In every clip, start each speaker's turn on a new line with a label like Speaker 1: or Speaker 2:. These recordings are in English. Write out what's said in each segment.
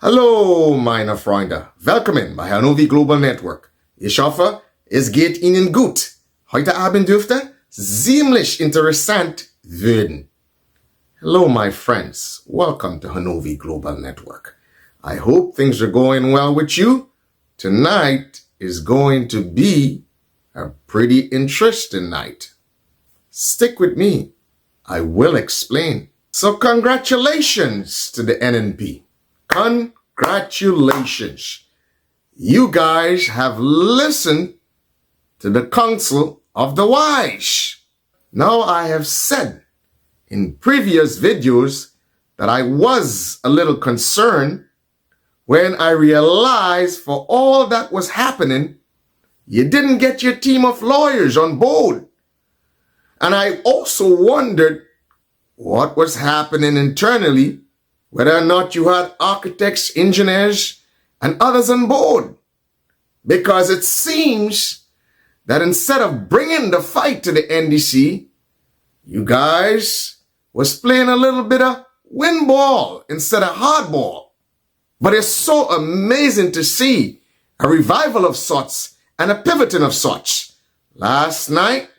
Speaker 1: Hallo, meine Freunde. Willkommen bei NNP Global Network. Ich hoffe, es geht Ihnen gut. Heute Abend dürfte ziemlich interessant werden. Hello, my friends. Welcome to NNP Global Network. I hope things are going well with you. Tonight is going to be a pretty interesting night. Stick with me. I will explain. So congratulations to the NNP. Congratulations. You guys have listened to the counsel of the wise. Now, I have said in previous videos that I was a little concerned when I realized for all that was happening, you didn't get your team of lawyers on board. And I also wondered what was happening internally, whether or not you had architects, engineers, and others on board. Because it seems that instead of bringing the fight to the NDC, you guys was playing a little bit of win ball instead of hardball. But it's so amazing to see a revival of sorts and a pivoting of sorts. Last night,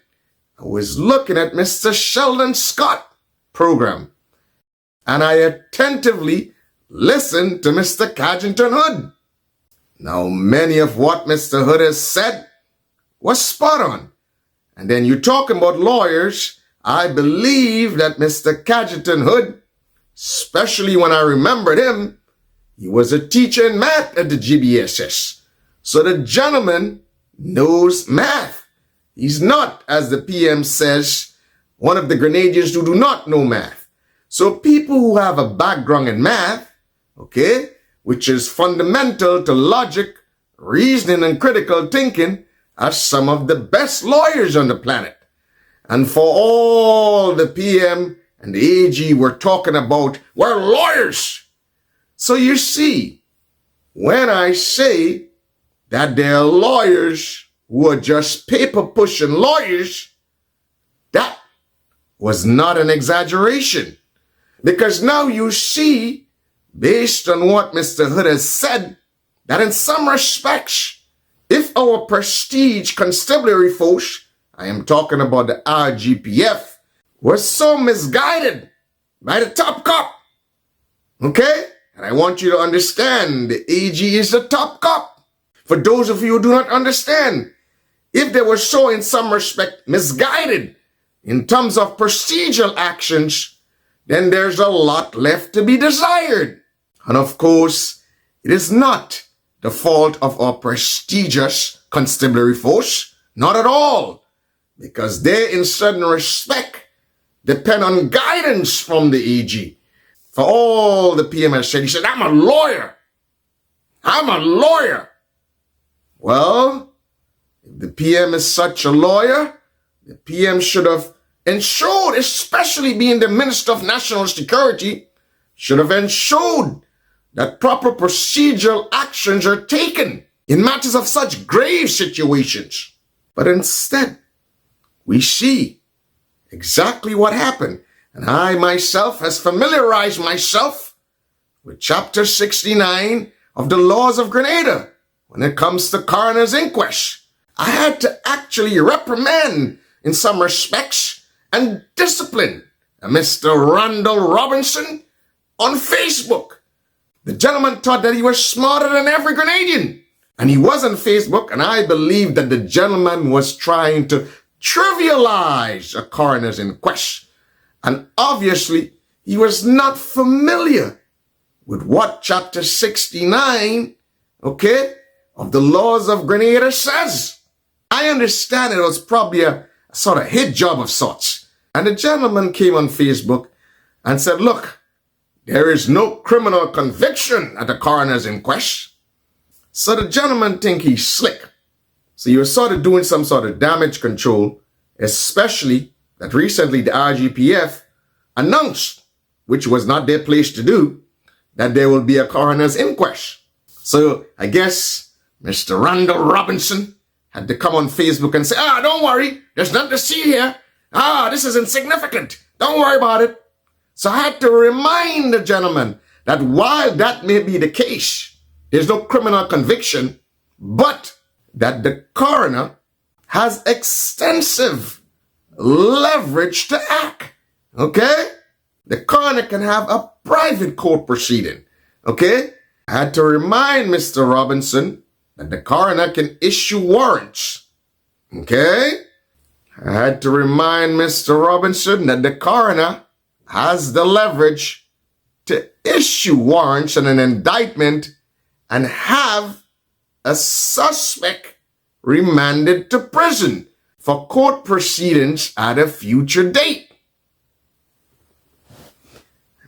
Speaker 1: I was looking at Mr. Sheldon Scott program, and I attentively listened to Mr. Cadgington Hood. Now, many of what Mr. Hood has said was spot on. And then you're talking about lawyers. I believe that Mr. Cadgington Hood, especially when I remembered him, he was a teacher in math at the GBSS. So the gentleman knows math. He's not, as the PM says, one of the Grenadians who do not know math. So people who have a background in math, okay, which is fundamental to logic, reasoning, and critical thinking, are some of the best lawyers on the planet. And for all the PM and the AG were talking about, we're lawyers. So you see, when I say that there are lawyers who are just paper-pushing lawyers, that was not an exaggeration. Because now you see, based on what Mr. Hood has said, that in some respects, if our prestige constabulary force, I am talking about the RGPF, was so misguided by the top cop, okay? And I want you to understand, the AG is the top cop. For those of you who do not understand, if they were so in some respect misguided in terms of procedural actions, then there's a lot left to be desired. And of course, it is not the fault of our prestigious constabulary force, not at all, because they in certain respect depend on guidance from the AG. For all the PM has said, he said, I'm a lawyer. I'm a lawyer. Well, if the PM is such a lawyer, the PM should have ensured, especially being the Minister of National Security, should have ensured that proper procedural actions are taken in matters of such grave situations. But instead, we see exactly what happened. And I myself has familiarized myself with Chapter 69 of the Laws of Grenada when it comes to coroner's inquest. I had to actually reprimand, in some respects, and discipline Mr. Randall Robinson on Facebook. The gentleman thought that he was smarter than every Grenadian. And he was on Facebook, and I believe that the gentleman was trying to trivialize a coroner's inquest. And obviously, he was not familiar with what Chapter 69, okay, of the Laws of Grenada says. I understand it was probably a sort of hit job of sorts. And the gentleman came on Facebook and said, look, there is no criminal conviction at the coroner's inquest. So the gentleman think he's slick. So he was sort of doing some sort of damage control, especially that recently the RGPF announced, which was not their place to do, that there will be a coroner's inquest. So I guess Mr. Randall Robinson had to come on Facebook and say, don't worry, there's nothing to see here. This is insignificant. Don't worry about it. So I had to remind the gentleman that while that may be the case, there's no criminal conviction, but that the coroner has extensive leverage to act. Okay? The coroner can have a private court proceeding. Okay? I had to remind Mr. Robinson that the coroner can issue warrants. Okay? I had to remind Mr. Robinson that the coroner has the leverage to issue warrants and an indictment and have a suspect remanded to prison for court proceedings at a future date. I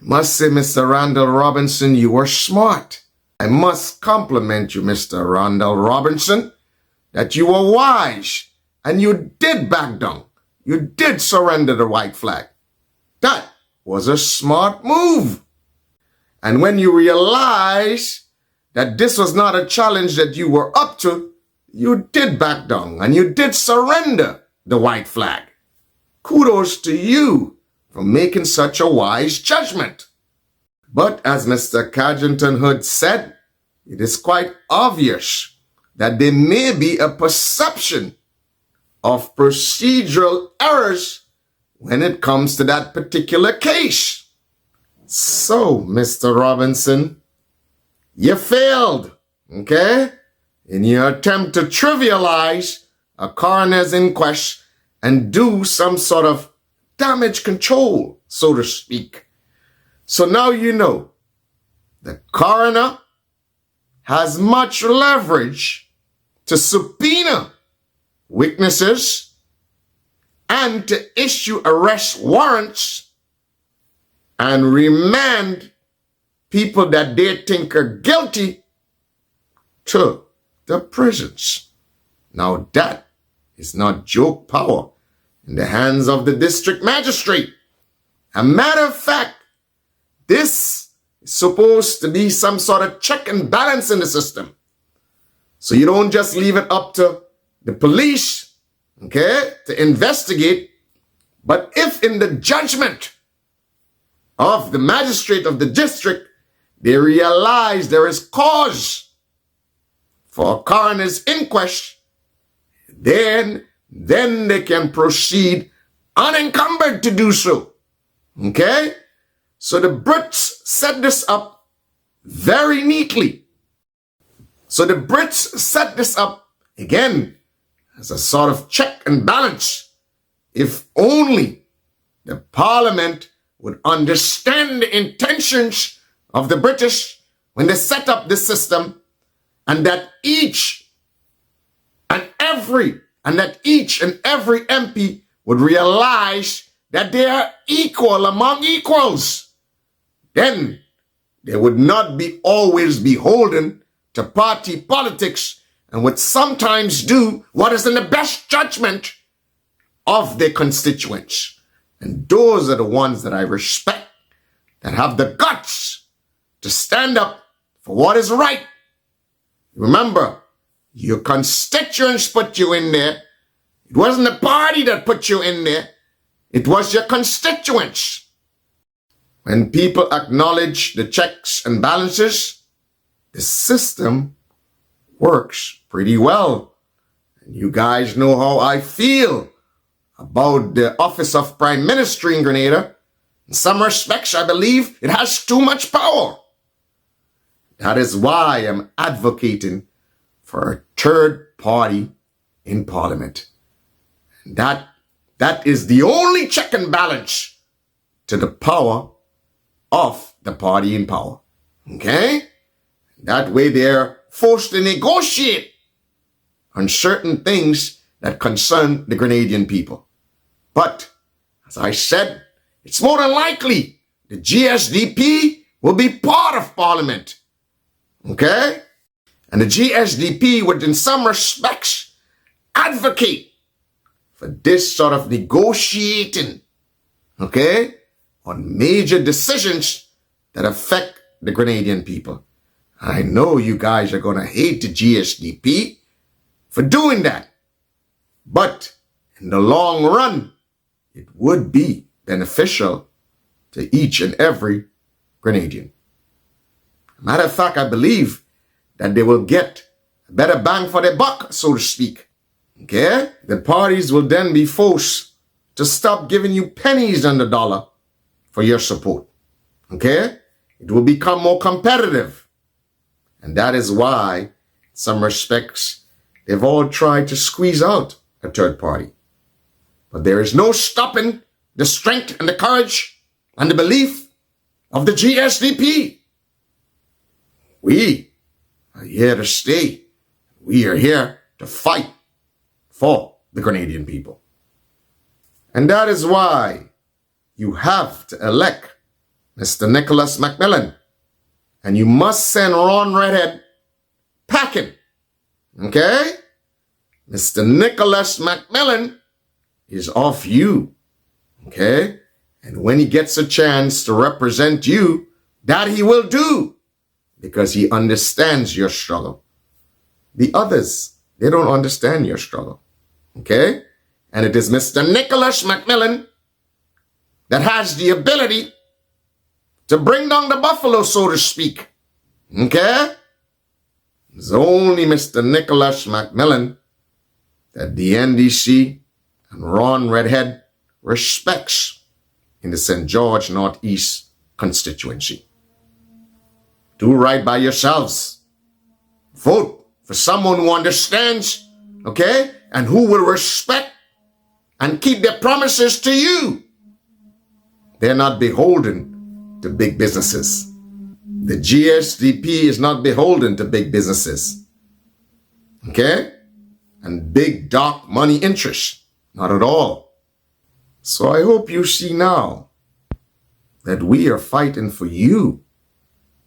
Speaker 1: must say, Mr. Randall Robinson, you were smart. I must compliment you, Mr. Randall Robinson, that you were wise and you did back down. You did surrender the white flag. That was a smart move. And when you realize that this was not a challenge that you were up to, you did back down and you did surrender the white flag. Kudos to you for making such a wise judgment. But as Mr. Cadgington Hood said, it is quite obvious that there may be a perception of procedural errors when it comes to that particular case. So, Mr. Robinson, you failed, okay, in your attempt to trivialize a coroner's inquest and do some sort of damage control, so to speak. So now you know the coroner has much leverage to subpoena witnesses and to issue arrest warrants and remand people that they think are guilty to the prisons. Now that is not joke power in the hands of the district magistrate. A matter of fact, this is supposed to be some sort of check and balance in the system. So you don't just leave it up to the police, okay, to investigate, but if in the judgment of the magistrate of the district, they realize there is cause for a coroner's inquest, then they can proceed unencumbered to do so. Okay? So the Brits set this up very neatly. So the Brits set this up, again, as a sort of check and balance. If only the Parliament would understand the intentions of the British when they set up this system, and that each and every MP would realize that they are equal among equals, then they would not be always beholden to party politics and would sometimes do what is in the best judgment of their constituents. And those are the ones that I respect, that have the guts to stand up for what is right. Remember, your constituents put you in there. It wasn't the party that put you in there. It was your constituents. When people acknowledge the checks and balances, the system works pretty well. And you guys know how I feel about the office of Prime Minister in Grenada. In some respects, I believe it has too much power. That is why I'm advocating for a third party in Parliament. And that is the only check and balance to the power of the party in power. Okay? That way they're forced to negotiate on certain things that concern the Grenadian people. But, as I said, it's more than likely the GSDP will be part of Parliament. Okay? And the GSDP would, in some respects, advocate for this sort of negotiating, okay, on major decisions that affect the Grenadian people. I know you guys are going to hate the GSDP for doing that. But in the long run, it would be beneficial to each and every Grenadian. Matter of fact, I believe that they will get a better bang for their buck, so to speak. Okay? The parties will then be forced to stop giving you pennies on the dollar for your support. Okay? It will become more competitive. And that is why, in some respects, they've all tried to squeeze out a third party. But there is no stopping the strength and the courage and the belief of the GSDP. We are here to stay. We are here to fight for the Grenadian people. And that is why you have to elect Mr. Nicholas Macmillan. And you must send Ron Redhead packing. Okay? Mr. Nicholas Macmillan is off you. Okay? And when he gets a chance to represent you, that he will do. Because he understands your struggle. The others, they don't understand your struggle. Okay? And it is Mr. Nicholas Macmillan that has the ability to bring down the buffalo, so to speak. Okay? It's only Mr. Nicholas Macmillan that the NDC and Ron Redhead respects in the St. George Northeast constituency. Do right by yourselves. Vote for someone who understands, okay, and who will respect and keep their promises to you. They're not beholden to big businesses. The GSDP is not beholden to big businesses. Okay? And big dark money interests. Not at all. So I hope you see now that we are fighting for you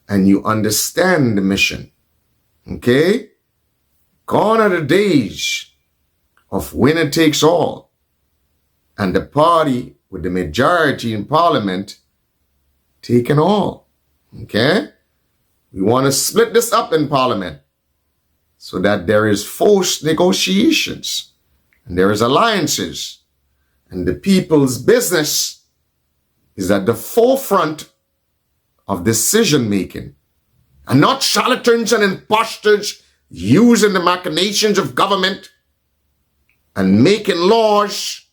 Speaker 1: and you understand the mission. Okay? Gone are the days of winner takes all and the party with the majority in parliament taking all. Okay? We want to split this up in parliament so that there is forced negotiations and there is alliances and the people's business is at the forefront of decision making and not charlatans and imposters using the machinations of government and making laws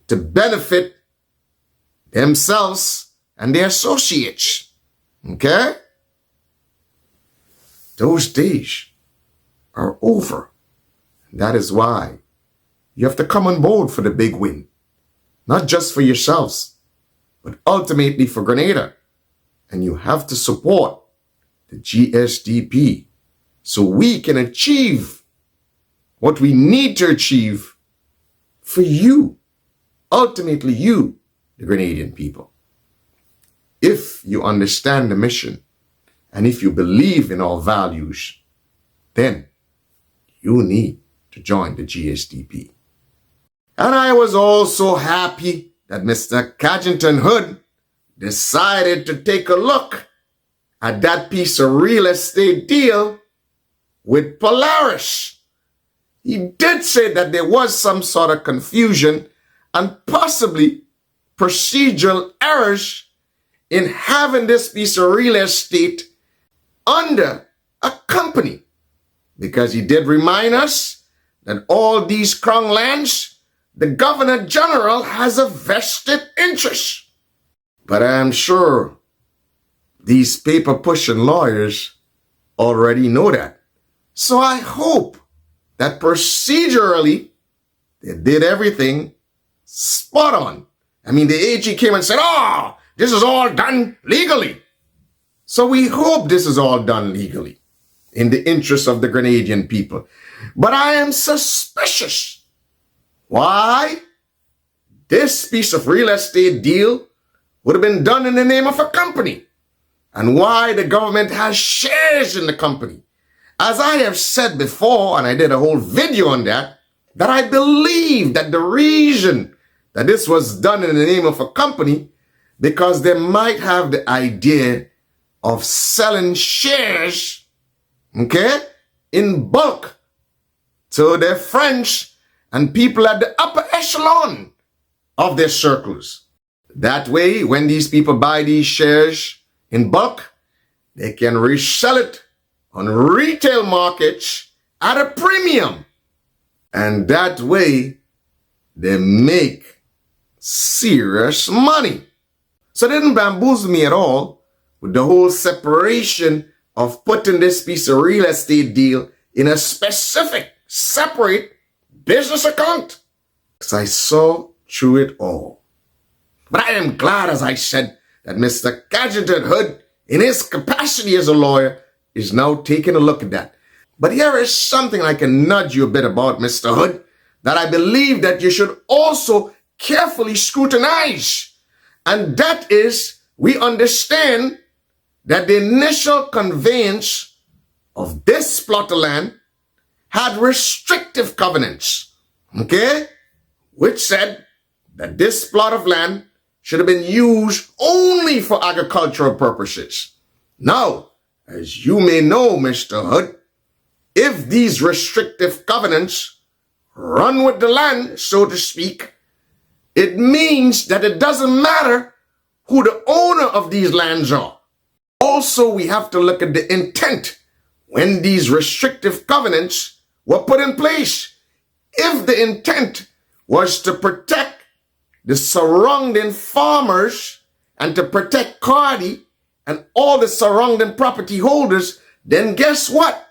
Speaker 1: to benefit themselves and their associates. Okay? Those days are over. That is why you have to come on board for the big win. Not just for yourselves, but ultimately for Grenada. And you have to support the GSDP so we can achieve what we need to achieve for you. Ultimately you, the Grenadian people. If you understand the mission and if you believe in our values, then you need to join the GSDP. And I was also happy that Mr. Cadgington Hood decided to take a look at that piece of real estate deal with Polaris. He did say that there was some sort of confusion and possibly procedural errors in having this piece of real estate under a company. Because he did remind us that all these crown lands, the Governor General has a vested interest. But I am sure these paper-pushing lawyers already know that. So I hope that procedurally they did everything spot on. I mean, the AG came and said, oh, this is all done legally. So we hope this is all done legally in the interest of the Grenadian people. But I am suspicious. Why? This piece of real estate deal would have been done in the name of a company. And why the government has shares in the company. As I have said before, and I did a whole video on that I believe that the reason that this was done in the name of a company, because they might have the idea of selling shares, okay, in bulk to their friends and people at the upper echelon of their circles. That way, when these people buy these shares in bulk, they can resell it on retail markets at a premium. And that way, they make serious money. So they didn't bamboozle me at all with the whole separation of putting this piece of real estate deal in a specific, separate business account. Because I saw through it all. But I am glad, as I said, that Mr. Gadgeted Hood, in his capacity as a lawyer, is now taking a look at that. But here is something I can nudge you a bit about, Mr. Hood, that I believe that you should also carefully scrutinize. And that is, we understand that the initial conveyance of this plot of land had restrictive covenants, okay, which said that this plot of land should have been used only for agricultural purposes. Now, as you may know, Mr. Hood, if these restrictive covenants run with the land, so to speak, it means that it doesn't matter who the owner of these lands are. Also, we have to look at the intent when these restrictive covenants were put in place. If the intent was to protect the surrounding farmers and to protect Cardi and all the surrounding property holders, then guess what?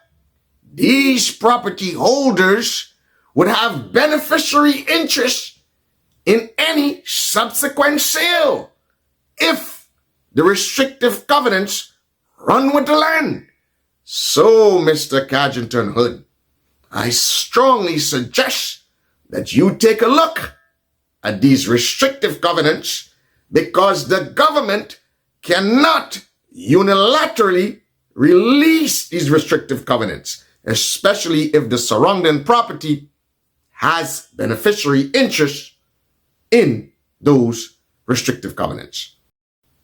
Speaker 1: These property holders would have beneficiary interest in any subsequent sale if the restrictive covenants run with the land. So, Mr. Cadgington Hood, I strongly suggest that you take a look at these restrictive covenants, because the government cannot unilaterally release these restrictive covenants, especially if the surrounding property has beneficiary interest in those restrictive covenants.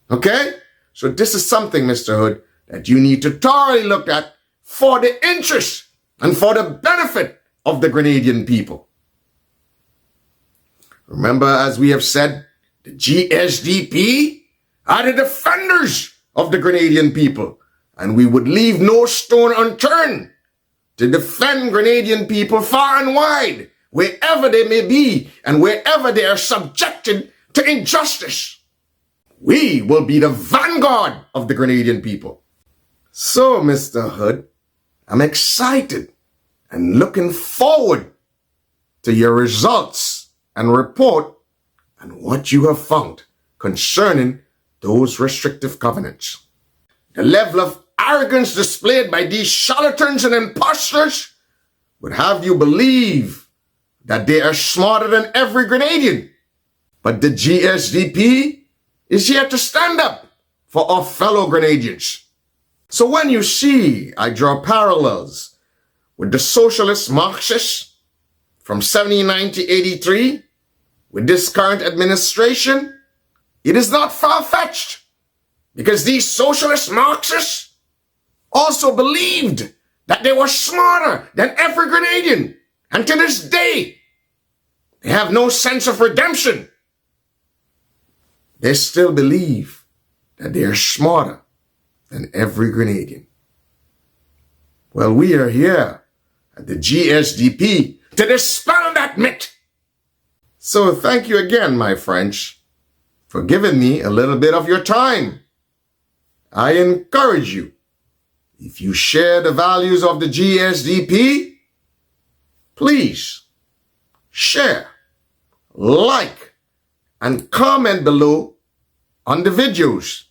Speaker 1: Okay? So this is something, Mr. Hood, that you need to thoroughly look at for the interest and for the benefit of the Grenadian people. Remember, as we have said, the GSDP are the defenders of the Grenadian people, and we would leave no stone unturned to defend Grenadian people far and wide, wherever they may be and wherever they are subjected to injustice. We will be the vanguard of the Grenadian people. So, Mr. Hood, I'm excited and looking forward to your results and report on what you have found concerning those restrictive covenants. The level of arrogance displayed by these charlatans and imposters would have you believe that they are smarter than every Grenadian. But the GSDP is here to stand up for our fellow Grenadians. So when you see I draw parallels with the socialist Marxists from 79 to 83, with this current administration, it is not far-fetched, because these socialist Marxists also believed that they were smarter than every Grenadian, and to this day, they have no sense of redemption. They still believe that they are smarter than every Grenadian. Well, we are here at the GSDP to dispel that myth. So thank you again, my friends, for giving me a little bit of your time. I encourage you, if you share the values of the GSDP, please share, like, and comment below on the videos.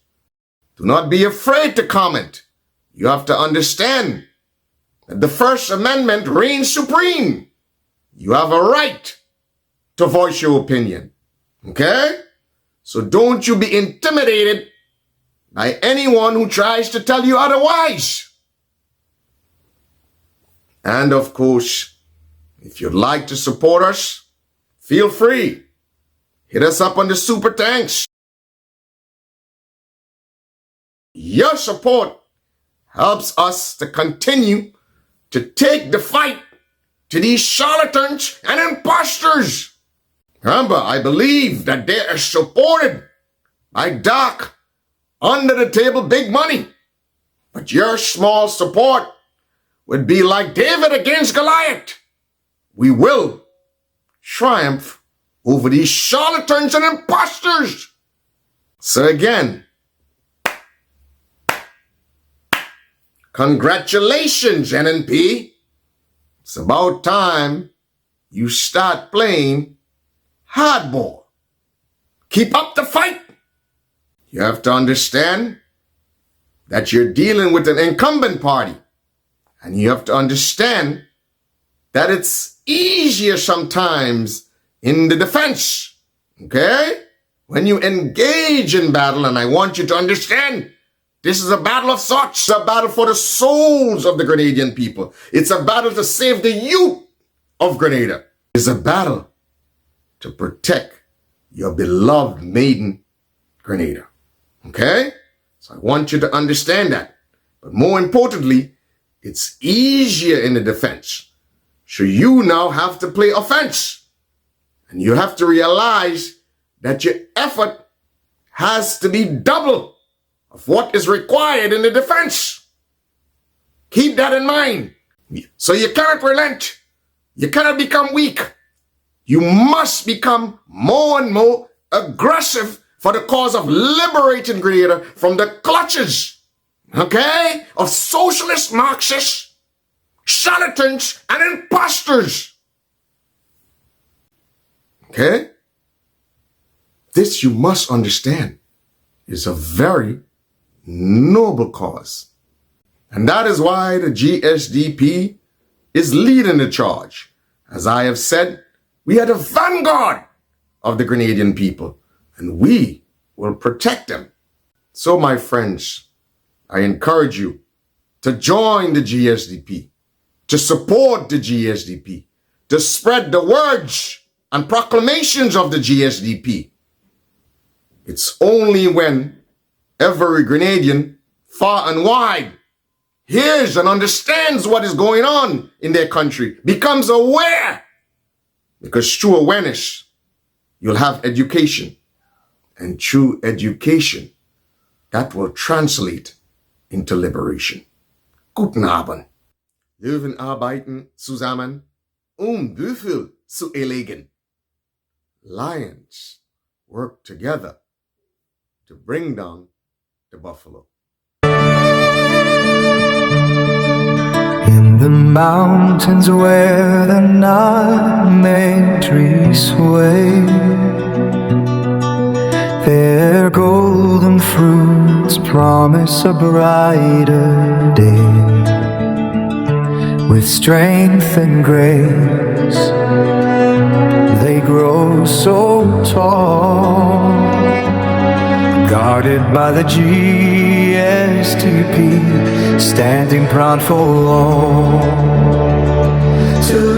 Speaker 1: Do not be afraid to comment. You have to understand that the First Amendment reigns supreme. You have a right to voice your opinion. Okay? So don't you be intimidated by anyone who tries to tell you otherwise. And of course, if you'd like to support us, feel free. Hit us up on the super thanks. Your support helps us to continue to take the fight to these charlatans and imposters. Remember, I believe that they are supported by dark, under-the-table big money. But your small support would be like David against Goliath. We will triumph over these charlatans and imposters. So again, congratulations, NNP. It's about time you start playing hardball. Keep up the fight. You have to understand that you're dealing with an incumbent party. And you have to understand that it's easier sometimes in the defense. Okay? When you engage in battle, and I want you to understand, this is a battle of sorts. It's a battle for the souls of the Grenadian people. It's a battle to save the youth of Grenada. It's a battle to protect your beloved maiden Grenada. Okay? So I want you to understand that. But more importantly, it's easier in the defense. So you now have to play offense. And you have to realize that your effort has to be double of what is required in the defense. Keep that in mind. So you cannot relent. You cannot become weak. You must become more and more aggressive for the cause of liberating Grenada from the clutches, okay, of socialist Marxists, charlatans, and imposters. Okay? This, you must understand, is a very noble cause. And that is why the GSDP is leading the charge. As I have said, we are the vanguard of the Grenadian people, and we will protect them. So, my friends, I encourage you to join the GSDP, to support the GSDP, to spread the words and proclamations of the GSDP. It's only when every Grenadian, far and wide, hears and understands what is going on in their country, becomes aware. Because through awareness, you'll have education. And through education, that will translate into liberation. Guten Abend. Löwen arbeiten zusammen, Büffel zu erlegen. Lions work together to bring down the buffalo.
Speaker 2: In the mountains where the nutmeg trees sway, their golden fruits promise a brighter day. With strength and grace, they grow so tall, guarded by the GSDP, standing proud for all. To